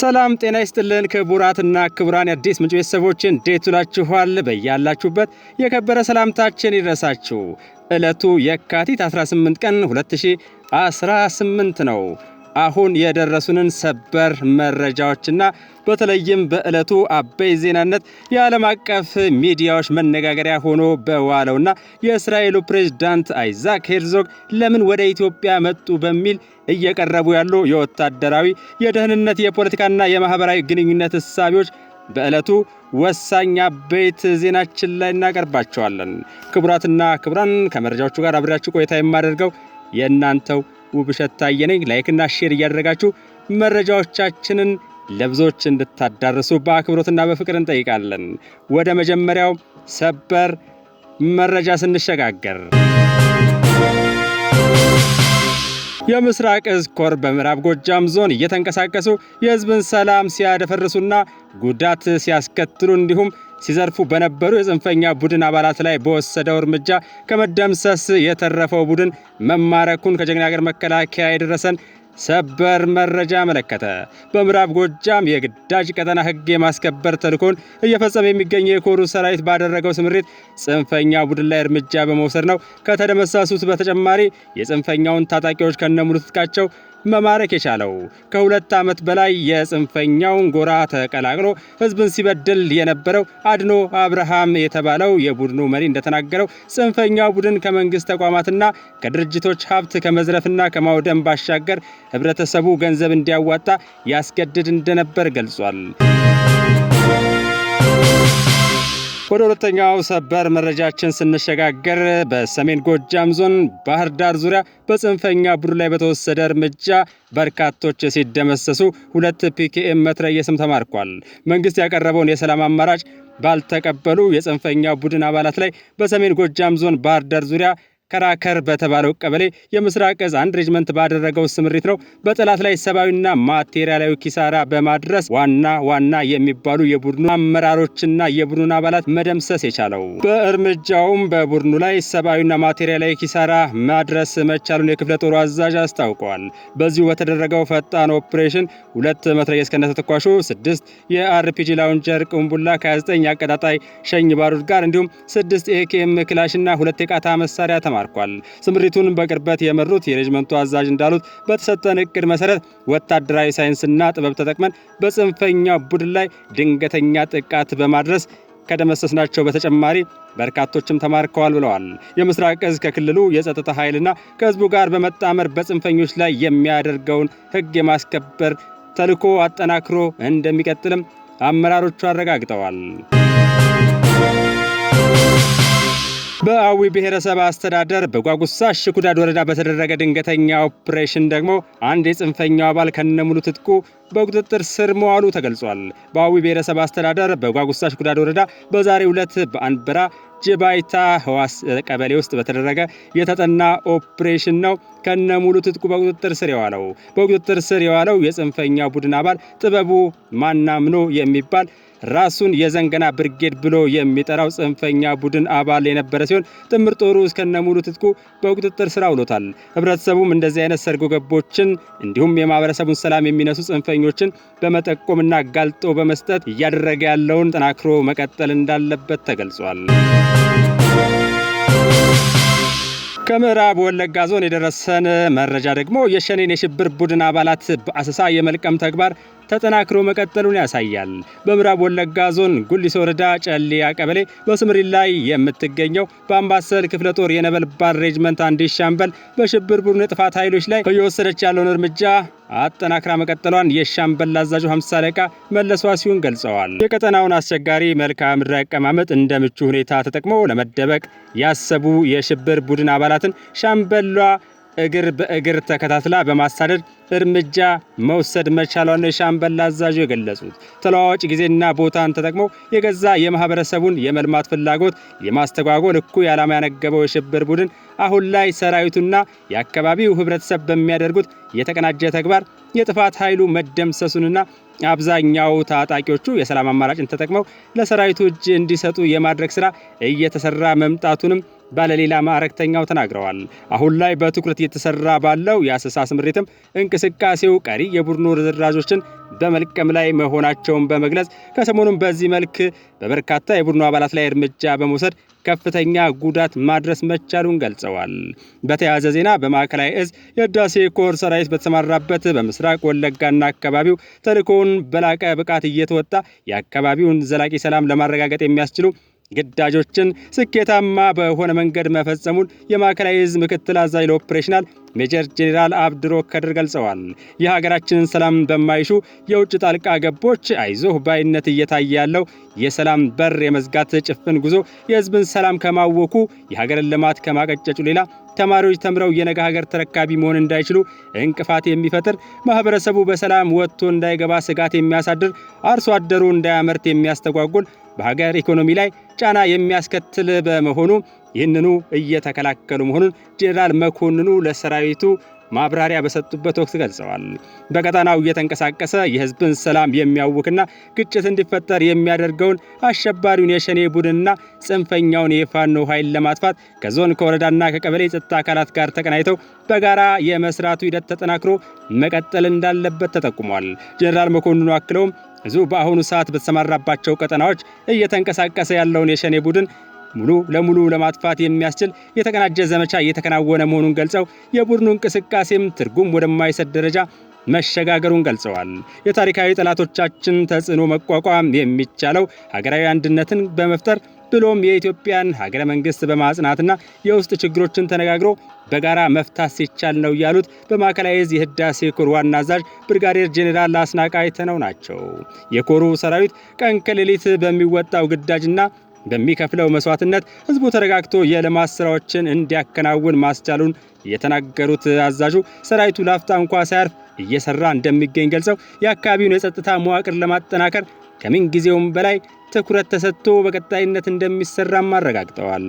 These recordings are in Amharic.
ሰላም ጤና ይስጥልን ክቡራትና ክቡራን የአዲስ ምንጭ ቤተሰቦች እንዴት ውላችኋል? በያላችሁበት የከበረ ሰላምታችን ይድረሳችሁ። ዕለቱ የካቲት 18 ቀን 2018 ነው። አሁን የደረሱንን ሰበር መረጃዎችና በተለይም በዕለቱ አበይ ዜናነት የዓለም አቀፍ ሚዲያዎች መነጋገሪያ ሆኖ በዋለውና የእስራኤሉ ፕሬዝዳንት አይዛክ ሄርዞግ ለምን ወደ ኢትዮጵያ መጡ በሚል እየቀረቡ ያሉ የወታደራዊ የደህንነት የፖለቲካና የማህበራዊ ግንኙነት እሳቢዎች በዕለቱ ወሳኝ አበይት ዜናችን ላይ እናቀርባቸዋለን። ክቡራትና ክቡራን ከመረጃዎቹ ጋር አብሬያችሁ ቆይታ የማደርገው የእናንተው ውብሸት ታየ ነኝ። ላይክና ሼር እያደረጋችሁ መረጃዎቻችንን ለብዙዎች እንድታዳርሱ በአክብሮትና በፍቅር እንጠይቃለን። ወደ መጀመሪያው ሰበር መረጃ ስንሸጋገር የምስራቅ እዝ ኮር በምዕራብ ጎጃም ዞን እየተንቀሳቀሱ የህዝብን ሰላም ሲያደፈርሱና ጉዳት ሲያስከትሉ እንዲሁም ሲዘርፉ በነበሩ የጽንፈኛ ቡድን አባላት ላይ በወሰደው እርምጃ ከመደምሰስ የተረፈው ቡድን መማረኩን ከጀግና ሀገር መከላከያ የደረሰን ሰበር መረጃ መለከተ። በምዕራብ ጎጃም የግዳጅ ቀጠና ህግ የማስከበር ተልዕኮን እየፈጸመ የሚገኘው የኮሩ ሰራዊት ባደረገው ስምሪት ጽንፈኛ ቡድን ላይ እርምጃ በመውሰድ ነው ከተደመሰሱት በተጨማሪ የጽንፈኛውን ታጣቂዎች ከነሙሉ ትጥቃቸው መማረክ የቻለው። ከ2 ዓመት በላይ የጽንፈኛውን ጎራ ተቀላቅሎ ህዝብን ሲበድል የነበረው አድኖ አብርሃም የተባለው የቡድኑ መሪ እንደተናገረው ጽንፈኛው ቡድን ከመንግስት ተቋማትና ከድርጅቶች ሀብት ከመዝረፍና ከማውደም ባሻገር ህብረተሰቡ ገንዘብ እንዲያዋጣ ያስገድድ እንደነበር ገልጿል። ወደ ሁለተኛው ሰበር መረጃችን ስንሸጋገር በሰሜን ጎጃም ዞን ባህር ዳር ዙሪያ በጽንፈኛ ቡድን ላይ በተወሰደ እርምጃ በርካቶች ሲደመሰሱ 2 ፒኬኤም መትረየስም ተማርኳል። መንግስት ያቀረበውን የሰላም አማራጭ ባልተቀበሉ የጽንፈኛ ቡድን አባላት ላይ በሰሜን ጎጃም ዞን ባህር ዳር ዙሪያ ከራከር በተባለው ቀበሌ የምስራቅ እዝ 1 ሬጅመንት ባደረገው ስምሪት ነው በጠላት ላይ ሰብአዊና ማቴሪያላዊ ኪሳራ በማድረስ ዋና የሚባሉ የቡድኑ አመራሮችና የቡድኑ አባላት መደምሰስ የቻለው። በእርምጃውም በቡድኑ ላይ ሰብአዊና ማቴሪያላዊ ኪሳራ ማድረስ መቻሉን የክፍለ ጦሩ አዛዥ አስታውቀዋል። በዚሁ በተደረገው ፈጣን ኦፕሬሽን 2 መትረየስ ከነተተኳሹ 6 የአርፒጂ ላውንቸር ቁምቡላ ከ29 አቀጣጣይ ሸኝ ባሩድ ጋር እንዲሁም 6 ኤኬኤም ክላሽና 2 የቃታ መሳሪያ ተማርኳል። ስምሪቱን በቅርበት የመሩት የሬጅመንቱ አዛዥ እንዳሉት በተሰጠን እቅድ መሰረት ወታደራዊ ሳይንስና ጥበብ ተጠቅመን በጽንፈኛ ቡድን ላይ ድንገተኛ ጥቃት በማድረስ ከደመሰስናቸው በተጨማሪ በርካቶችም ተማርከዋል ብለዋል። የምስራቅ እዝ ከክልሉ የጸጥታ ኃይልና ከህዝቡ ጋር በመጣመር በጽንፈኞች ላይ የሚያደርገውን ህግ የማስከበር ተልዕኮ አጠናክሮ እንደሚቀጥልም አመራሮቹ አረጋግጠዋል። በአዊ ብሔረሰብ አስተዳደር በጓጉሳ ሽኩዳድ ወረዳ በተደረገ ድንገተኛ ኦፕሬሽን ደግሞ አንድ የጽንፈኛው አባል ከነሙሉ ትጥቁ በቁጥጥር ስር መዋሉ ተገልጿል። በአዊ ብሔረሰብ አስተዳደር በጓጉሳ ሽኩዳድ ወረዳ በዛሬው ዕለት በአንበራ ጅባይታ ህዋስ ቀበሌ ውስጥ በተደረገ የተጠና ኦፕሬሽን ነው ከነሙሉ ትጥቁ በቁጥጥር ስር የዋለው። በቁጥጥር ስር የዋለው የጽንፈኛ ቡድን አባል ጥበቡ ማናምኖ የሚባል ራሱን የዘንገና ብርጌድ ብሎ የሚጠራው ጽንፈኛ ቡድን አባል የነበረ ሲሆን ጥምር ጦሩ እስከነሙሉ ትጥቁ በቁጥጥር ስር አውሎታል። ህብረተሰቡም እንደዚህ አይነት ሰርጎ ገቦችን እንዲሁም የማህበረሰቡን ሰላም የሚነሱ ጽንፈኞችን በመጠቆምና ጋልጦ በመስጠት እያደረገ ያለውን ጠናክሮ መቀጠል እንዳለበት ተገልጿል። ከምዕራብ ወለጋ ዞን የደረሰን መረጃ ደግሞ የሸኔን የሽብር ቡድን አባላት በአሰሳ የመልቀም ተግባር ተጠናክሮ መቀጠሉን ያሳያል። በምዕራብ ወለጋ ዞን ጉሊሶ ወረዳ ጨሊያ ቀበሌ በስምሪት ላይ የምትገኘው በአምባሰል ክፍለ ጦር የነበልባል ሬጅመንት 1 ሻምበል በሽብር ቡድን የጥፋት ኃይሎች ላይ እየወሰደች ያለውን እርምጃ አጠናክራ መቀጠሏን የሻምበል አዛዡ 50 አለቃ መለሷ ሲሆን ገልጸዋል። የቀጠናውን አስቸጋሪ መልክዓ ምድራዊ አቀማመጥ እንደ ምቹ ሁኔታ ተጠቅመው ለመደበቅ ያሰቡ የሽብር ቡድን አባላትን ሻምበሏ እግር በእግር ተከታትላ በማሳደድ እርምጃ መውሰድ መቻሏን የሻምበል አዛዡ የገለጹት ተለዋዋጭ ጊዜና ቦታን ተጠቅመው የገዛ የማህበረሰቡን የመልማት ፍላጎት የማስተጓጎል እኩይ ዓላማ ያነገበው የሽብር ቡድን አሁን ላይ ሰራዊቱና የአካባቢው ህብረተሰብ በሚያደርጉት የተቀናጀ ተግባር የጥፋት ኃይሉ መደምሰሱንና አብዛኛው ታጣቂዎቹ የሰላም አማራጭን ተጠቅመው ለሰራዊቱ እጅ እንዲሰጡ የማድረግ ስራ እየተሰራ መምጣቱንም ባለሌላ ማዕረግተኛው ተናግረዋል። አሁን ላይ በትኩረት እየተሰራ ባለው የአሰሳ ስምሪትም እንቅስቃሴው ቀሪ የቡድኑ ርዝራዦችን በመልቀም ላይ መሆናቸውን በመግለጽ ከሰሞኑም በዚህ መልክ በበርካታ የቡድኑ አባላት ላይ እርምጃ በመውሰድ ከፍተኛ ጉዳት ማድረስ መቻሉን ገልጸዋል። በተያያዘ ዜና በማዕከላዊ እዝ የህዳሴ ኮር ሰራዊት በተሰማራበት በምስራቅ ወለጋና አካባቢው ተልዕኮውን በላቀ ብቃት እየተወጣ የአካባቢውን ዘላቂ ሰላም ለማረጋገጥ የሚያስችሉ ግዳጆችን ስኬታማ በሆነ መንገድ መፈጸሙን የማዕከላዊ እዝ ምክትል አዛዥ ለኦፕሬሽናል ሜጀር ጄኔራል አብድሮ ከድር ገልጸዋል። የሀገራችንን ሰላም በማይሹ የውጭ ጣልቃ ገቦች አይዞህ ባይነት እየታየ ያለው የሰላም በር የመዝጋት ጭፍን ጉዞ የህዝብን ሰላም ከማወኩ የሀገርን ልማት ከማቀጨጩ ሌላ ተማሪዎች ተምረው የነገ ሀገር ተረካቢ መሆን እንዳይችሉ እንቅፋት የሚፈጥር፣ ማህበረሰቡ በሰላም ወጥቶ እንዳይገባ ስጋት የሚያሳድር፣ አርሶ አደሩ እንዳያመርት የሚያስተጓጉል፣ በሀገር ኢኮኖሚ ላይ ጫና የሚያስከትል በመሆኑ ይህንኑ እየተከላከሉ መሆኑን ጄኔራል መኮንኑ ለሰራዊቱ ማብራሪያ በሰጡበት ወቅት ገልጸዋል። በቀጣናው እየተንቀሳቀሰ የህዝብን ሰላም የሚያውክና ግጭት እንዲፈጠር የሚያደርገውን አሸባሪውን የሸኔ ቡድንና ጽንፈኛውን የፋኖ ኃይል ለማጥፋት ከዞን ከወረዳና ከቀበሌ የጸጥታ አካላት ጋር ተቀናይተው በጋራ የመስራቱ ሂደት ተጠናክሮ መቀጠል እንዳለበት ተጠቁሟል። ጄኔራል መኮንኑ አክለውም እዙ በአሁኑ ሰዓት በተሰማራባቸው ቀጠናዎች እየተንቀሳቀሰ ያለውን የሸኔ ቡድን ሙሉ ለሙሉ ለማጥፋት የሚያስችል የተቀናጀ ዘመቻ እየተከናወነ መሆኑን ገልጸው የቡድኑ እንቅስቃሴም ትርጉም ወደማይሰጥ ደረጃ መሸጋገሩን ገልጸዋል። የታሪካዊ ጠላቶቻችን ተጽዕኖ መቋቋም የሚቻለው ሀገራዊ አንድነትን በመፍጠር ብሎም የኢትዮጵያን ሀገረ መንግስት በማጽናትና የውስጥ ችግሮችን ተነጋግሮ በጋራ መፍታት ሲቻል ነው ያሉት በማዕከላዊ እዝ የህዳሴ ኮር ዋና አዛዥ ብርጋዴር ጄኔራል አስናቀ አይተነው ናቸው። የኮሩ ሰራዊት ቀን ከሌሊት በሚወጣው ግዳጅና በሚከፍለው መስዋዕትነት ህዝቡ ተረጋግቶ የልማት ስራዎችን እንዲያከናውን ማስቻሉን የተናገሩት አዛዡ ሰራዊቱ ላፍታ እንኳ ሳያርፍ እየሰራ እንደሚገኝ ገልጸው የአካባቢውን የጸጥታ መዋቅር ለማጠናከር ከምን ጊዜውም በላይ ትኩረት ተሰጥቶ በቀጣይነት እንደሚሰራም አረጋግጠዋል።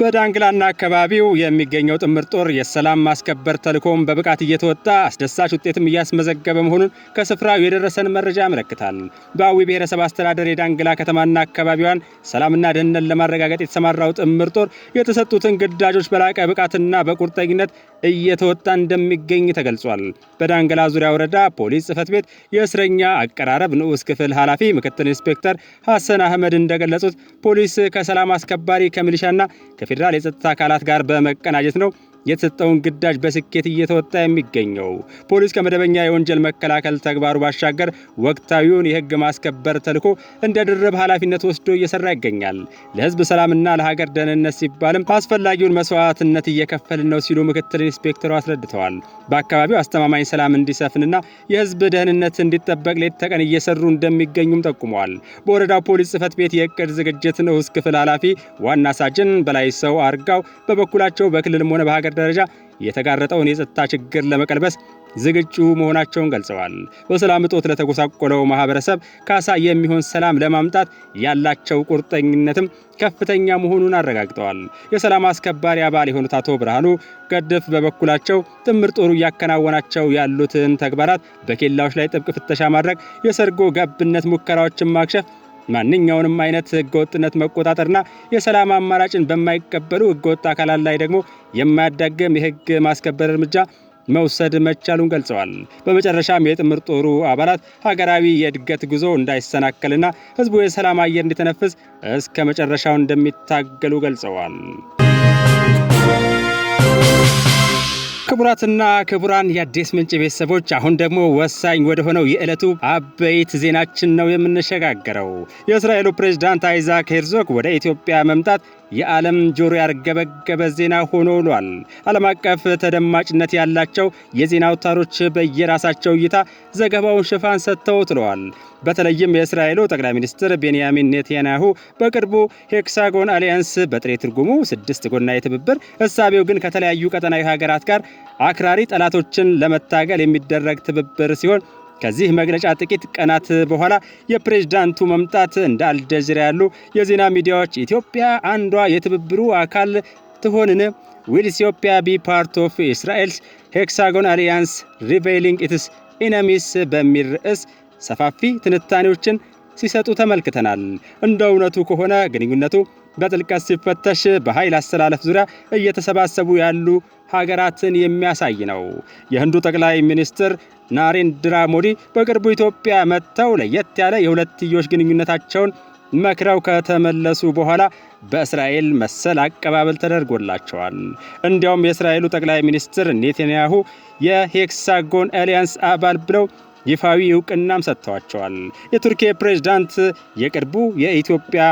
በዳንግላና አካባቢው የሚገኘው ጥምር ጦር የሰላም ማስከበር ተልዕኮውን በብቃት እየተወጣ አስደሳች ውጤትም እያስመዘገበ መሆኑን ከስፍራው የደረሰን መረጃ ያመለክታል። በአዊ ብሔረሰብ አስተዳደር የዳንግላ ከተማና አካባቢዋን ሰላምና ደህንነት ለማረጋገጥ የተሰማራው ጥምር ጦር የተሰጡትን ግዳጆች በላቀ ብቃትና በቁርጠኝነት እየተወጣ እንደሚገኝ ተገልጿል። በዳንግላ ዙሪያ ወረዳ ፖሊስ ጽሕፈት ቤት የእስረኛ አቀራረብ ንዑስ ክፍል ኃላፊ ምክትል ኢንስፔክተር ሐሰን አህመድ እንደገለጹት ፖሊስ ከሰላም አስከባሪ ከሚሊሻና ከፌዴራል የጸጥታ አካላት ጋር በመቀናጀት ነው የተሰጠውን ግዳጅ በስኬት እየተወጣ የሚገኘው። ፖሊስ ከመደበኛ የወንጀል መከላከል ተግባሩ ባሻገር ወቅታዊውን የህግ ማስከበር ተልዕኮ እንደ ድርብ ኃላፊነት ወስዶ እየሰራ ይገኛል። ለህዝብ ሰላምና ለሀገር ደህንነት ሲባልም አስፈላጊውን መስዋዕትነት እየከፈልን ነው ሲሉ ምክትል ኢንስፔክተሩ አስረድተዋል። በአካባቢው አስተማማኝ ሰላም እንዲሰፍንና የህዝብ ደህንነት እንዲጠበቅ ሌት ተቀን እየሰሩ እንደሚገኙም ጠቁመዋል። በወረዳው ፖሊስ ጽሕፈት ቤት የእቅድ ዝግጅት ንዑስ ክፍል ኃላፊ ዋና ሳጅን በላይ ሰው አርጋው በበኩላቸው በክልልም ሆነ በሀገር ደረጃ የተጋረጠውን የጸጥታ ችግር ለመቀልበስ ዝግጁ መሆናቸውን ገልጸዋል። በሰላም እጦት ለተጎሳቆለው ማህበረሰብ ካሳ የሚሆን ሰላም ለማምጣት ያላቸው ቁርጠኝነትም ከፍተኛ መሆኑን አረጋግጠዋል። የሰላም አስከባሪ አባል የሆኑት አቶ ብርሃኑ ገድፍ በበኩላቸው ጥምር ጦሩ እያከናወናቸው ያሉትን ተግባራት በኬላዎች ላይ ጥብቅ ፍተሻ ማድረግ፣ የሰርጎ ገብነት ሙከራዎችን ማክሸፍ፣ ማንኛውንም አይነት ህገወጥነት መቆጣጠርና የሰላም አማራጭን በማይቀበሉ ህገወጥ አካላት ላይ ደግሞ የማያዳግም የህግ ማስከበር እርምጃ መውሰድ መቻሉን ገልጸዋል። በመጨረሻም የጥምር ጦሩ አባላት ሀገራዊ የእድገት ጉዞ እንዳይሰናከልና ህዝቡ የሰላም አየር እንዲተነፍስ እስከ መጨረሻው እንደሚታገሉ ገልጸዋል። ክቡራትና ክቡራን የአዲስ ምንጭ ቤተሰቦች አሁን ደግሞ ወሳኝ ወደ ሆነው የዕለቱ አበይት ዜናችን ነው የምንሸጋገረው። የእስራኤሉ ፕሬዝዳንት አይዛክ ሄርዞግ ወደ ኢትዮጵያ መምጣት የዓለም ጆሮ ያርገበገበ ዜና ሆኖ ውሏል። ዓለም አቀፍ ተደማጭነት ያላቸው የዜና አውታሮች በየራሳቸው እይታ ዘገባውን ሽፋን ሰጥተው ውለዋል። በተለይም የእስራኤሉ ጠቅላይ ሚኒስትር ቤንያሚን ኔታንያሁ በቅርቡ ሄክሳጎን አሊያንስ በጥሬ ትርጉሙ 6 ጎናዊ ትብብር እሳቤው ግን ከተለያዩ ቀጠናዊ ሀገራት ጋር አክራሪ ጠላቶችን ለመታገል የሚደረግ ትብብር ሲሆን ከዚህ መግለጫ ጥቂት ቀናት በኋላ የፕሬዝዳንቱ መምጣት እንደ አልጀዚራ ያሉ የዜና ሚዲያዎች ኢትዮጵያ አንዷ የትብብሩ አካል ትሆንን? ዊል ኢትዮጵያ ቢ ፓርት ኦፍ እስራኤልስ ሄክሳጎን አሊያንስ ሪቬሊንግ ኢትስ ኢነሚስ በሚል ርዕስ ሰፋፊ ትንታኔዎችን ሲሰጡ ተመልክተናል። እንደ እውነቱ ከሆነ ግንኙነቱ በጥልቀት ሲፈተሽ በኃይል አስተላለፍ ዙሪያ እየተሰባሰቡ ያሉ ሀገራትን የሚያሳይ ነው። የህንዱ ጠቅላይ ሚኒስትር ናሬንድራ ሞዲ በቅርቡ ኢትዮጵያ መጥተው ለየት ያለ የሁለትዮሽ ግንኙነታቸውን መክረው ከተመለሱ በኋላ በእስራኤል መሰል አቀባበል ተደርጎላቸዋል። እንዲያውም የእስራኤሉ ጠቅላይ ሚኒስትር ኔታንያሁ የሄክሳጎን አሊያንስ አባል ብለው ይፋዊ እውቅናም ሰጥተዋቸዋል። የቱርኪ ፕሬዝዳንት የቅርቡ የኢትዮጵያ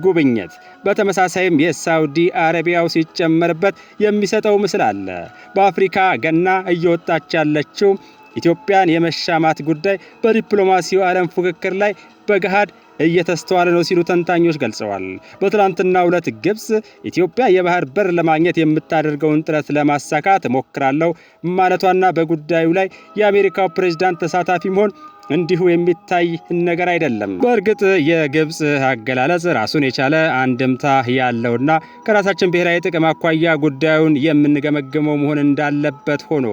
ጉብኝት በተመሳሳይም የሳውዲ አረቢያው ሲጨመርበት የሚሰጠው ምስል አለ። በአፍሪካ ገና እየወጣች ያለችው ኢትዮጵያን የመሻማት ጉዳይ በዲፕሎማሲው ዓለም ፉክክር ላይ በገሃድ እየተስተዋለ ነው ሲሉ ተንታኞች ገልጸዋል። በትናንትናው ዕለት ግብጽ ኢትዮጵያ የባህር በር ለማግኘት የምታደርገውን ጥረት ለማሳካት ሞክራለሁ ማለቷና በጉዳዩ ላይ የአሜሪካው ፕሬዝዳንት ተሳታፊ መሆን እንዲሁ የሚታይ ነገር አይደለም። በእርግጥ የግብጽ አገላለጽ ራሱን የቻለ አንድምታ ያለውና ከራሳችን ብሔራዊ ጥቅም አኳያ ጉዳዩን የምንገመግመው መሆን እንዳለበት ሆኖ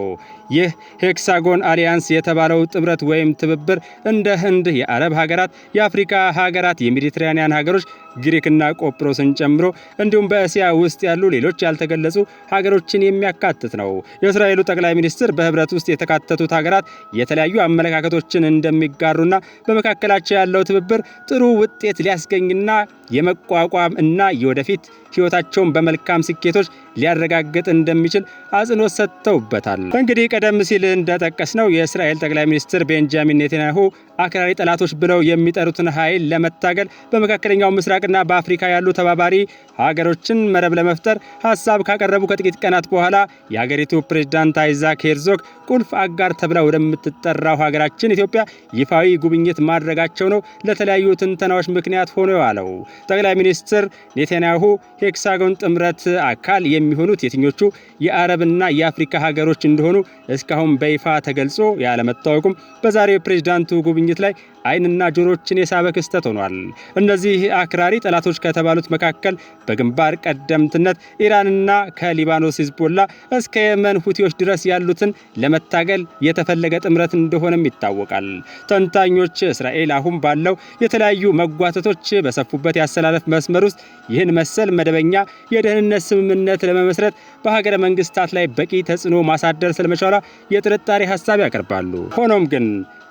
ይህ ሄክሳጎን አሊያንስ የተባለው ጥምረት ወይም ትብብር እንደ ህንድ፣ የአረብ ሀገራት፣ የአፍሪካ ሀገራት፣ የሜዲትራኒያን ሀገሮች ግሪክና ቆጵሮስን ጨምሮ እንዲሁም በእስያ ውስጥ ያሉ ሌሎች ያልተገለጹ ሀገሮችን የሚያካትት ነው። የእስራኤሉ ጠቅላይ ሚኒስትር በህብረት ውስጥ የተካተቱት ሀገራት የተለያዩ አመለካከቶችን እንደሚጋሩና በመካከላቸው ያለው ትብብር ጥሩ ውጤት ሊያስገኝና የመቋቋም እና የወደፊት ህይወታቸውን በመልካም ስኬቶች ሊያረጋግጥ እንደሚችል አጽንኦት ሰጥተውበታል። እንግዲህ ቀደም ሲል እንደጠቀስነው የእስራኤል ጠቅላይ ሚኒስትር ቤንጃሚን ኔታንያሁ አክራሪ ጠላቶች ብለው የሚጠሩትን ኃይል ለመታገል በመካከለኛው ምስራቅና በአፍሪካ ያሉ ተባባሪ ሀገሮችን መረብ ለመፍጠር ሀሳብ ካቀረቡ ከጥቂት ቀናት በኋላ የሀገሪቱ ፕሬዝዳንት አይዛክ ሄርዞግ ቁልፍ አጋር ተብላ ወደምትጠራው ሀገራችን ኢትዮጵያ ይፋዊ ጉብኝት ማድረጋቸው ነው ለተለያዩ ትንተናዎች ምክንያት ሆኖ የዋለው። ጠቅላይ ሚኒስትር ኔታንያሁ ሄክሳጎን ጥምረት አካል የሚሆኑት የትኞቹ የአረብና የአፍሪካ ሀገሮች እንደሆኑ እስካሁን በይፋ ተገልጾ ያለመታወቁም በዛሬው ፕሬዝዳንቱ ጉብኝት ላይ አይንና ጆሮችን የሳበ ክስተት ሆኗል። እነዚህ አክራሪ ጠላቶች ከተባሉት መካከል በግንባር ቀደምትነት ኢራንና ከሊባኖስ ሂዝቦላ እስከ የመን ሁቲዎች ድረስ ያሉትን ለመታገል የተፈለገ ጥምረት እንደሆነም ይታወቃል። ተንታኞች እስራኤል አሁን ባለው የተለያዩ መጓተቶች በሰፉበት ያሰላለፍ መስመር ውስጥ ይህን መሰል መደበኛ የደህንነት ስምምነት ለመመስረት በሀገረ መንግስታት ላይ በቂ ተጽዕኖ ማሳደር ስለመቻሏ የጥርጣሬ ሀሳብ ያቀርባሉ። ሆኖም ግን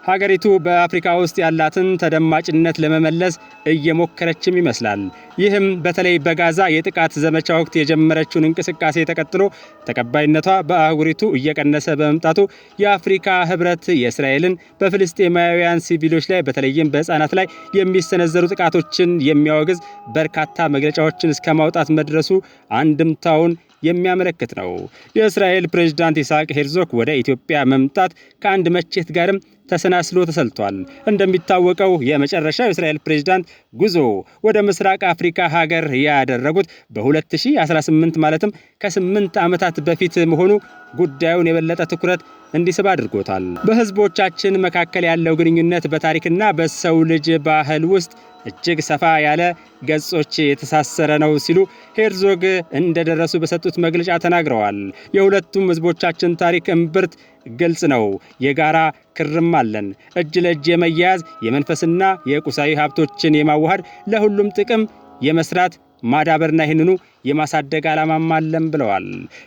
ሀገሪቱ በአፍሪካ ውስጥ ያላትን ተደማጭነት ለመመለስ እየሞከረችም ይመስላል። ይህም በተለይ በጋዛ የጥቃት ዘመቻ ወቅት የጀመረችውን እንቅስቃሴ ተከትሎ ተቀባይነቷ በአህጉሪቱ እየቀነሰ በመምጣቱ የአፍሪካ ህብረት የእስራኤልን በፍልስጤማውያን ሲቪሎች ላይ በተለይም በህፃናት ላይ የሚሰነዘሩ ጥቃቶችን የሚያወግዝ በርካታ መግለጫዎችን እስከ ማውጣት መድረሱ አንድምታውን የሚያመለክት ነው። የእስራኤል ፕሬዝዳንት ኢሳቅ ሄርዞግ ወደ ኢትዮጵያ መምጣት ከአንድ መቼት ጋርም ተሰናስሎ ተሰልቷል። እንደሚታወቀው የመጨረሻው የእስራኤል ፕሬዝዳንት ጉዞ ወደ ምስራቅ አፍሪካ ሀገር ያደረጉት በ2018 ማለትም ከ8 ዓመታት በፊት መሆኑ ጉዳዩን የበለጠ ትኩረት እንዲስብ አድርጎታል። በህዝቦቻችን መካከል ያለው ግንኙነት በታሪክና በሰው ልጅ ባህል ውስጥ እጅግ ሰፋ ያለ ገጾች የተሳሰረ ነው ሲሉ ሄርዞግ እንደደረሱ በሰጡት መግለጫ ተናግረዋል። የሁለቱም ህዝቦቻችን ታሪክ እምብርት ግልጽ ነው። የጋራ ክርም አለን። እጅ ለእጅ የመያያዝ የመንፈስና የቁሳዊ ሀብቶችን የማዋሃድ ለሁሉም ጥቅም የመስራት ማዳበርና ይህንኑ የማሳደግ ዓላማም አለን ብለዋል።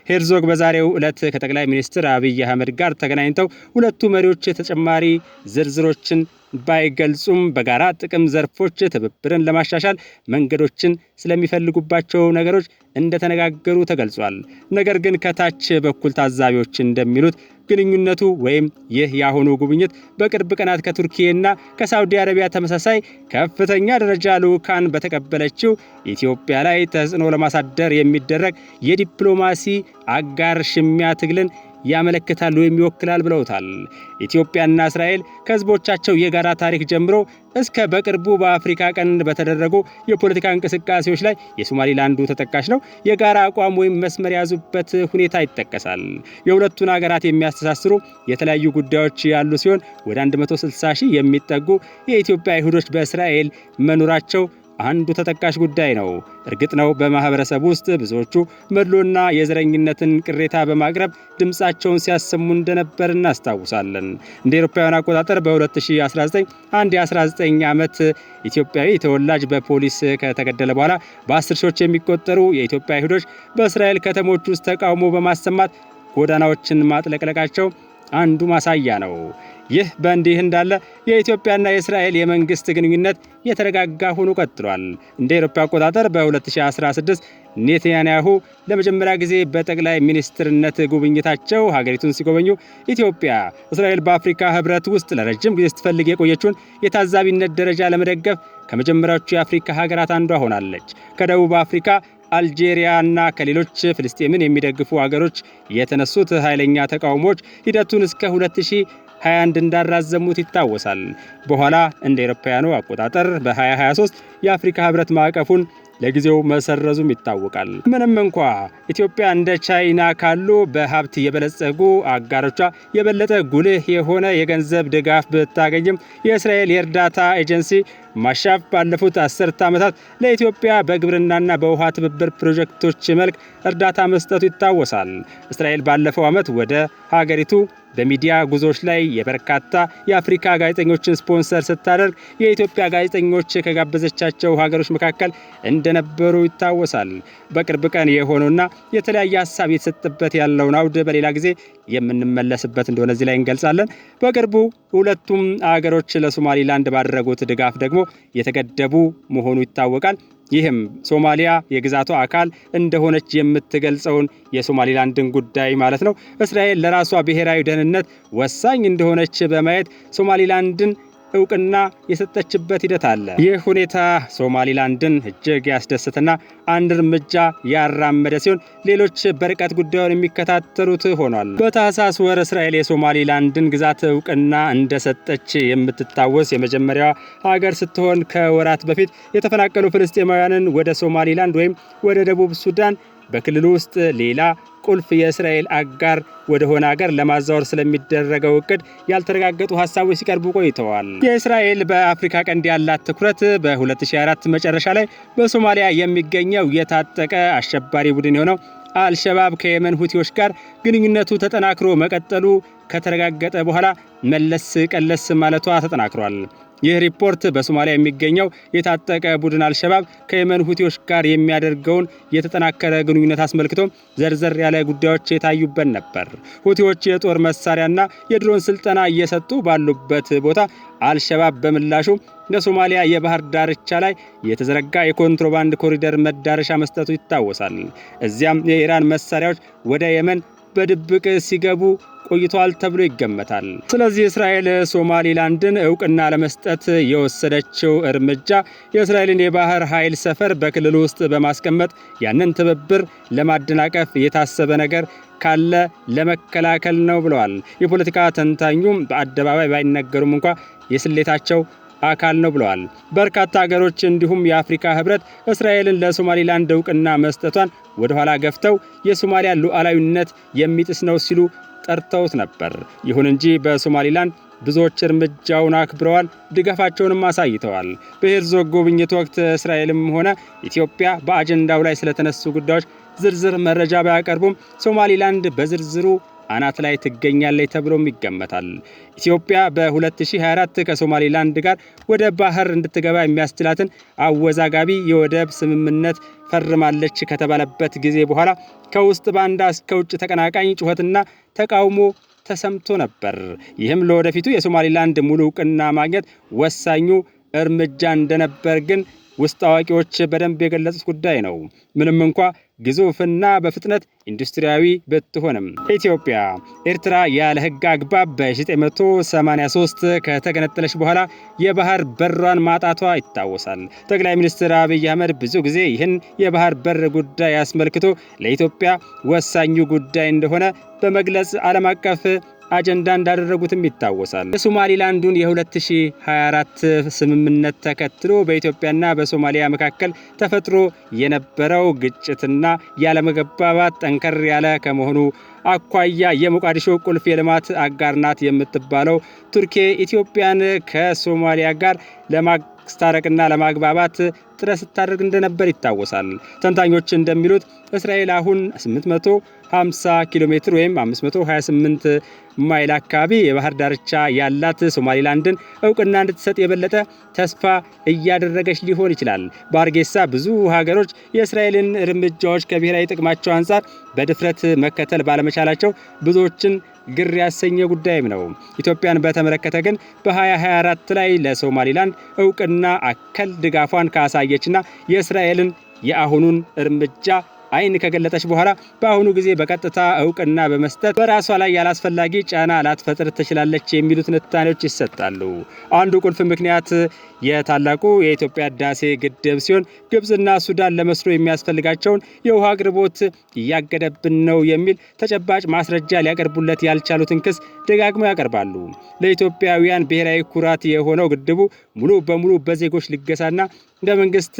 ሄርዞግ በዛሬው ዕለት ከጠቅላይ ሚኒስትር አብይ አህመድ ጋር ተገናኝተው ሁለቱ መሪዎች ተጨማሪ ዝርዝሮችን ባይገልጹም በጋራ ጥቅም ዘርፎች ትብብርን ለማሻሻል መንገዶችን ስለሚፈልጉባቸው ነገሮች እንደተነጋገሩ ተገልጿል። ነገር ግን ከታች በኩል ታዛቢዎች እንደሚሉት ግንኙነቱ ወይም ይህ ያሁኑ ጉብኝት በቅርብ ቀናት ከቱርኪያና ከሳውዲ አረቢያ ተመሳሳይ ከፍተኛ ደረጃ ልዑካን በተቀበለችው ኢትዮጵያ ላይ ተጽዕኖ ለማሳደር የሚደረግ የዲፕሎማሲ አጋር ሽሚያ ትግልን ያመለክታሉ ወይም ይወክላል ብለውታል። ኢትዮጵያና እስራኤል ከህዝቦቻቸው የጋራ ታሪክ ጀምሮ እስከ በቅርቡ በአፍሪካ ቀንድ በተደረጉ የፖለቲካ እንቅስቃሴዎች ላይ የሶማሊላንዱ ተጠቃሽ ነው የጋራ አቋም ወይም መስመር ያዙበት ሁኔታ ይጠቀሳል። የሁለቱን ሀገራት የሚያስተሳስሩ የተለያዩ ጉዳዮች ያሉ ሲሆን ወደ 160 ሺህ የሚጠጉ የኢትዮጵያ አይሁዶች በእስራኤል መኖራቸው አንዱ ተጠቃሽ ጉዳይ ነው። እርግጥ ነው በማህበረሰቡ ውስጥ ብዙዎቹ መድሎና የዘረኝነትን ቅሬታ በማቅረብ ድምጻቸውን ሲያሰሙ እንደነበር እናስታውሳለን። እንደ አውሮፓውያን አቆጣጠር በ2019 አንድ የ19 ዓመት ኢትዮጵያዊ ተወላጅ በፖሊስ ከተገደለ በኋላ በ10 ሺዎች የሚቆጠሩ የኢትዮጵያ አይሁዶች በእስራኤል ከተሞች ውስጥ ተቃውሞ በማሰማት ጎዳናዎችን ማጥለቅለቃቸው አንዱ ማሳያ ነው። ይህ በእንዲህ እንዳለ የኢትዮጵያና የእስራኤል የመንግስት ግንኙነት የተረጋጋ ሆኖ ቀጥሏል። እንደ አውሮፓ አቆጣጠር በ2016 ኔታንያሁ ለመጀመሪያ ጊዜ በጠቅላይ ሚኒስትርነት ጉብኝታቸው ሀገሪቱን ሲጎበኙ ኢትዮጵያ እስራኤል በአፍሪካ ህብረት ውስጥ ለረጅም ጊዜ ስትፈልግ የቆየችውን የታዛቢነት ደረጃ ለመደገፍ ከመጀመሪያዎቹ የአፍሪካ ሀገራት አንዷ ሆናለች። ከደቡብ አፍሪካ አልጄሪያና ከሌሎች ፍልስጤምን የሚደግፉ ሀገሮች የተነሱት ኃይለኛ ተቃውሞዎች ሂደቱን እስከ 2021 እንዳራዘሙት ይታወሳል። በኋላ እንደ አውሮፓውያኑ አቆጣጠር በ2023 የአፍሪካ ህብረት ማዕቀፉን ለጊዜው መሰረዙም ይታወቃል። ምንም እንኳ ኢትዮጵያ እንደ ቻይና ካሉ በሀብት የበለጸጉ አጋሮቿ የበለጠ ጉልህ የሆነ የገንዘብ ድጋፍ ብታገኝም የእስራኤል የእርዳታ ኤጀንሲ ማሻፍ ባለፉት 10 ዓመታት ለኢትዮጵያ በግብርናና በውሃ ትብብር ፕሮጀክቶች መልክ እርዳታ መስጠቱ ይታወሳል። እስራኤል ባለፈው ዓመት ወደ ሀገሪቱ በሚዲያ ጉዞዎች ላይ የበርካታ የአፍሪካ ጋዜጠኞችን ስፖንሰር ስታደርግ የኢትዮጵያ ጋዜጠኞች ከጋበዘቻቸው ሀገሮች መካከል እንደነበሩ ይታወሳል። በቅርብ ቀን የሆነውና የተለያየ ሀሳብ የተሰጠበት ያለውን አውድ በሌላ ጊዜ የምንመለስበት እንደሆነ እዚህ ላይ እንገልጻለን። በቅርቡ ሁለቱም ሀገሮች ለሶማሊላንድ ባደረጉት ድጋፍ ደግሞ የተገደቡ መሆኑ ይታወቃል። ይህም ሶማሊያ የግዛቷ አካል እንደሆነች የምትገልጸውን የሶማሊላንድን ጉዳይ ማለት ነው እስራኤል ለራሷ ብሔራዊ ደህንነት ወሳኝ እንደሆነች በማየት ሶማሊላንድን እውቅና የሰጠችበት ሂደት አለ። ይህ ሁኔታ ሶማሊላንድን እጅግ ያስደሰተና አንድ እርምጃ ያራመደ ሲሆን ሌሎች በርቀት ጉዳዩን የሚከታተሉት ሆኗል። በታህሳስ ወር እስራኤል የሶማሊላንድን ግዛት እውቅና እንደሰጠች የምትታወስ የመጀመሪያዋ ሀገር ስትሆን ከወራት በፊት የተፈናቀሉ ፍልስጤማውያንን ወደ ሶማሊላንድ ወይም ወደ ደቡብ ሱዳን በክልሉ ውስጥ ሌላ ቁልፍ የእስራኤል አጋር ወደ ሆነ ሀገር ለማዛወር ስለሚደረገው እቅድ ያልተረጋገጡ ሀሳቦች ሲቀርቡ ቆይተዋል። የእስራኤል በአፍሪካ ቀንድ ያላት ትኩረት በ2004 መጨረሻ ላይ በሶማሊያ የሚገኘው የታጠቀ አሸባሪ ቡድን የሆነው አልሸባብ ከየመን ሁቲዎች ጋር ግንኙነቱ ተጠናክሮ መቀጠሉ ከተረጋገጠ በኋላ መለስ ቀለስ ማለቷ ተጠናክሯል። ይህ ሪፖርት በሶማሊያ የሚገኘው የታጠቀ ቡድን አልሸባብ ከየመን ሁቲዎች ጋር የሚያደርገውን የተጠናከረ ግንኙነት አስመልክቶ ዘርዘር ያለ ጉዳዮች የታዩበት ነበር። ሁቲዎች የጦር መሳሪያና የድሮን ስልጠና እየሰጡ ባሉበት ቦታ አልሸባብ በምላሹ ለሶማሊያ የባህር ዳርቻ ላይ የተዘረጋ የኮንትሮባንድ ኮሪደር መዳረሻ መስጠቱ ይታወሳል። እዚያም የኢራን መሳሪያዎች ወደ የመን በድብቅ ሲገቡ ቆይቷል ተብሎ ይገመታል። ስለዚህ እስራኤል ሶማሊላንድን እውቅና ለመስጠት የወሰደችው እርምጃ የእስራኤልን የባህር ኃይል ሰፈር በክልሉ ውስጥ በማስቀመጥ ያንን ትብብር ለማደናቀፍ የታሰበ ነገር ካለ ለመከላከል ነው ብለዋል። የፖለቲካ ተንታኙም በአደባባይ ባይነገሩም እንኳ የስሌታቸው አካል ነው ብለዋል። በርካታ ሀገሮች እንዲሁም የአፍሪካ ህብረት እስራኤልን ለሶማሊላንድ እውቅና መስጠቷን ወደ ኋላ ገፍተው የሶማሊያ ሉዓላዊነት የሚጥስ ነው ሲሉ ጠርተውት ነበር። ይሁን እንጂ በሶማሊላንድ ብዙዎች እርምጃውን አክብረዋል፣ ድጋፋቸውንም አሳይተዋል። በሄርዞግ ጉብኝት ወቅት እስራኤልም ሆነ ኢትዮጵያ በአጀንዳው ላይ ስለተነሱ ጉዳዮች ዝርዝር መረጃ ባያቀርቡም ሶማሊላንድ በዝርዝሩ አናት ላይ ትገኛለች ተብሎም ይገመታል። ኢትዮጵያ በ2024 ከሶማሊላንድ ጋር ወደ ባህር እንድትገባ የሚያስችላትን አወዛጋቢ የወደብ ስምምነት ፈርማለች ከተባለበት ጊዜ በኋላ ከውስጥ ባንዳ እስከ ውጭ ተቀናቃኝ ጩኸትና ተቃውሞ ተሰምቶ ነበር። ይህም ለወደፊቱ የሶማሊላንድ ሙሉ እውቅና ማግኘት ወሳኙ እርምጃ እንደነበር ግን ውስጥ አዋቂዎች በደንብ የገለጹት ጉዳይ ነው። ምንም እንኳ ግዙፍና በፍጥነት ኢንዱስትሪያዊ ብትሆንም ኢትዮጵያ ኤርትራ ያለ ሕግ አግባብ በ1983 ከተገነጠለች በኋላ የባህር በሯን ማጣቷ ይታወሳል። ጠቅላይ ሚኒስትር አብይ አህመድ ብዙ ጊዜ ይህን የባህር በር ጉዳይ አስመልክቶ ለኢትዮጵያ ወሳኙ ጉዳይ እንደሆነ በመግለጽ ዓለም አቀፍ አጀንዳ እንዳደረጉትም ይታወሳል። የሶማሊላንዱን የ2024 ስምምነት ተከትሎ በኢትዮጵያና በሶማሊያ መካከል ተፈጥሮ የነበረው ግጭትና ያለመግባባት ጠንከር ያለ ከመሆኑ አኳያ የሞቃዲሾ ቁልፍ የልማት አጋር ናት የምትባለው ቱርኪ ኢትዮጵያን ከሶማሊያ ጋር ለማስታረቅና ለማግባባት ጥረት ስታደርግ እንደነበር ይታወሳል። ተንታኞች እንደሚሉት እስራኤል አሁን 850 ኪሎ ሜትር ወይም 528 ማይል አካባቢ የባህር ዳርቻ ያላት ሶማሊላንድን እውቅና እንድትሰጥ የበለጠ ተስፋ እያደረገች ሊሆን ይችላል። በአርጌሳ ብዙ ሀገሮች የእስራኤልን እርምጃዎች ከብሔራዊ ጥቅማቸው አንጻር በድፍረት መከተል ባለመቻላቸው ብዙዎችን ግር ያሰኘ ጉዳይም ነው። ኢትዮጵያን በተመለከተ ግን በ2024 ላይ ለሶማሊላንድ እውቅና አከል ድጋፏን ካሳየችና የእስራኤልን የአሁኑን እርምጃ አይን ከገለጠች በኋላ በአሁኑ ጊዜ በቀጥታ እውቅና በመስጠት በራሷ ላይ ያላስፈላጊ ጫና ላትፈጥር ትችላለች የሚሉ ትንታኔዎች ይሰጣሉ። አንዱ ቁልፍ ምክንያት የታላቁ የኢትዮጵያ ህዳሴ ግድብ ሲሆን ግብጽና ሱዳን ለመስኖ የሚያስፈልጋቸውን የውሃ አቅርቦት እያገደብን ነው የሚል ተጨባጭ ማስረጃ ሊያቀርቡለት ያልቻሉትን ክስ ደጋግመው ያቀርባሉ። ለኢትዮጵያውያን ብሔራዊ ኩራት የሆነው ግድቡ ሙሉ በሙሉ በዜጎች ልገሳና በመንግስት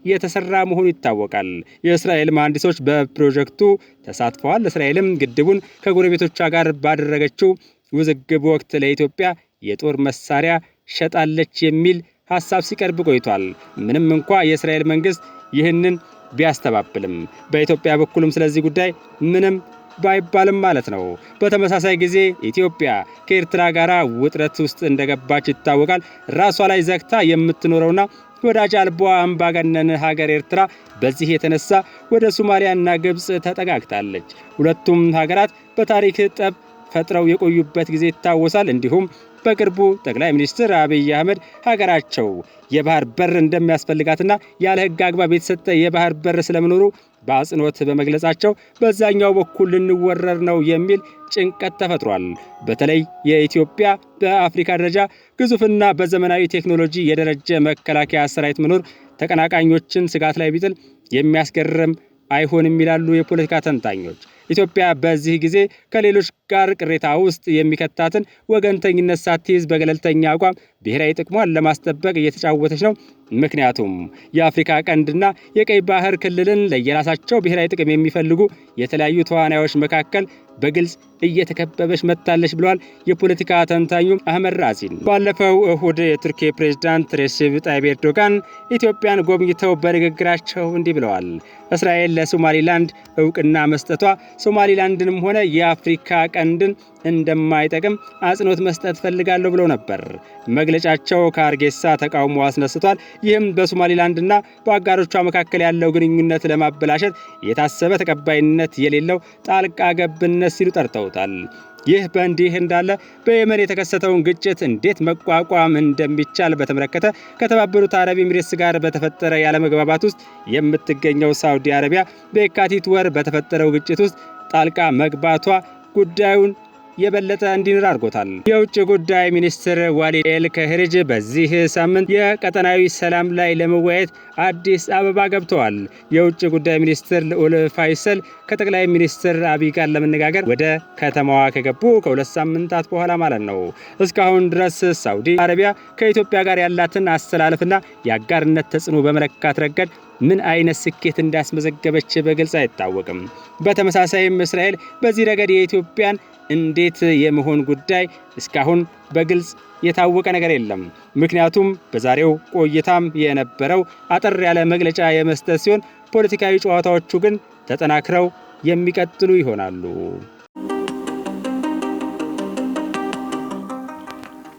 የተሰራ መሆኑ ይታወቃል። የእስራኤል መሐንዲሶች በፕሮጀክቱ ተሳትፈዋል። እስራኤልም ግድቡን ከጎረቤቶቿ ጋር ባደረገችው ውዝግብ ወቅት ለኢትዮጵያ የጦር መሳሪያ ሸጣለች የሚል ሐሳብ ሲቀርብ ቆይቷል። ምንም እንኳ የእስራኤል መንግስት ይህንን ቢያስተባብልም በኢትዮጵያ በኩልም ስለዚህ ጉዳይ ምንም ባይባልም ማለት ነው። በተመሳሳይ ጊዜ ኢትዮጵያ ከኤርትራ ጋር ውጥረት ውስጥ እንደገባች ይታወቃል። ራሷ ላይ ዘግታ የምትኖረውና ወዳጅ አልባ አምባገነን ሀገር ኤርትራ በዚህ የተነሳ ወደ ሶማሊያና ግብጽ ተጠጋግታለች። ሁለቱም ሀገራት በታሪክ ጠብ ፈጥረው የቆዩበት ጊዜ ይታወሳል። እንዲሁም በቅርቡ ጠቅላይ ሚኒስትር አብይ አህመድ ሀገራቸው የባህር በር እንደሚያስፈልጋትና ያለ ሕግ አግባብ የተሰጠ የባህር በር ስለመኖሩ በአጽንኦት በመግለጻቸው በዛኛው በኩል ልንወረር ነው የሚል ጭንቀት ተፈጥሯል። በተለይ የኢትዮጵያ በአፍሪካ ደረጃ ግዙፍና በዘመናዊ ቴክኖሎጂ የደረጀ መከላከያ ሰራዊት መኖር ተቀናቃኞችን ስጋት ላይ ቢጥል የሚያስገርም አይሆንም ይላሉ የፖለቲካ ተንታኞች። ኢትዮጵያ በዚህ ጊዜ ከሌሎች ጋር ቅሬታ ውስጥ የሚከታትን ወገንተኝነት ሳትይዝ በገለልተኛ አቋም ብሔራዊ ጥቅሟን ለማስጠበቅ እየተጫወተች ነው። ምክንያቱም የአፍሪካ ቀንድና የቀይ ባህር ክልልን ለየራሳቸው ብሔራዊ ጥቅም የሚፈልጉ የተለያዩ ተዋናዮች መካከል በግልጽ እየተከበበች መጥታለች ብለዋል የፖለቲካ ተንታኙ አህመድ ራሲን። ባለፈው እሁድ የቱርክ ፕሬዝዳንት ሬሲፕ ጣይብ ኤርዶጋን ኢትዮጵያን ጎብኝተው በንግግራቸው እንዲህ ብለዋል። እስራኤል ለሶማሊላንድ እውቅና መስጠቷ ሶማሊላንድንም ሆነ የአፍሪካ ቀንድን እንደማይጠቅም አጽንኦት መስጠት ፈልጋለሁ ብለው ነበር። መግለጫቸው ከአርጌሳ ተቃውሞ አስነስቷል። ይህም በሶማሊላንድና በአጋሮቿ መካከል ያለው ግንኙነት ለማበላሸት የታሰበ ተቀባይነት የሌለው ጣልቃ ገብነት ሲሉ ጠርተውታል። ይህ በእንዲህ እንዳለ በየመን የተከሰተውን ግጭት እንዴት መቋቋም እንደሚቻል በተመለከተ ከተባበሩት አረብ ኤሚሬትስ ጋር በተፈጠረ ያለመግባባት ውስጥ የምትገኘው ሳውዲ አረቢያ በየካቲት ወር በተፈጠረው ግጭት ውስጥ ጣልቃ መግባቷ ጉዳዩን የበለጠ እንዲንር አድርጎታል። የውጭ ጉዳይ ሚኒስትር ዋሊድ ኤል ከህርጅ በዚህ ሳምንት የቀጠናዊ ሰላም ላይ ለመወያየት አዲስ አበባ ገብተዋል። የውጭ ጉዳይ ሚኒስትር ልዑል ፋይሰል ከጠቅላይ ሚኒስትር አብይ ጋር ለመነጋገር ወደ ከተማዋ ከገቡ ከ2 ሳምንታት በኋላ ማለት ነው። እስካሁን ድረስ ሳውዲ አረቢያ ከኢትዮጵያ ጋር ያላትን አስተላለፍና የአጋርነት ተጽዕኖ በመለካት ረገድ ምን አይነት ስኬት እንዳስመዘገበች በግልጽ አይታወቅም። በተመሳሳይም እስራኤል በዚህ ረገድ የኢትዮጵያን እንዴት የመሆን ጉዳይ እስካሁን በግልጽ የታወቀ ነገር የለም። ምክንያቱም በዛሬው ቆይታም የነበረው አጠር ያለ መግለጫ የመስጠት ሲሆን ፖለቲካዊ ጨዋታዎቹ ግን ተጠናክረው የሚቀጥሉ ይሆናሉ።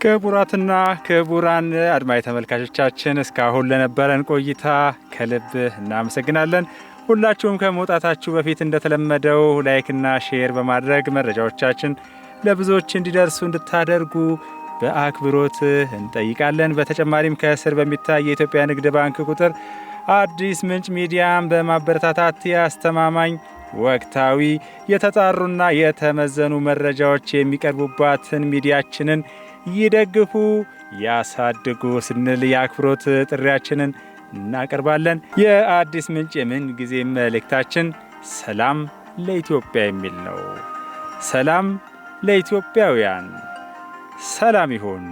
ክቡራትና ክቡራን አድማጭ ተመልካቾቻችን እስካሁን ለነበረን ቆይታ ከልብ እናመሰግናለን። ሁላችሁም ከመውጣታችሁ በፊት እንደተለመደው ላይክና ሼር በማድረግ መረጃዎቻችን ለብዙዎች እንዲደርሱ እንድታደርጉ በአክብሮት እንጠይቃለን። በተጨማሪም ከስር በሚታይ የኢትዮጵያ ንግድ ባንክ ቁጥር አዲስ ምንጭ ሚዲያን በማበረታታት ያስተማማኝ ወቅታዊ የተጣሩና የተመዘኑ መረጃዎች የሚቀርቡባትን ሚዲያችንን ይደግፉ፣ ያሳድጉ ስንል የአክብሮት ጥሪያችንን እናቀርባለን። የአዲስ ምንጭ የምን ጊዜ መልእክታችን ሰላም ለኢትዮጵያ የሚል ነው። ሰላም ለኢትዮጵያውያን፣ ሰላም ይሁን።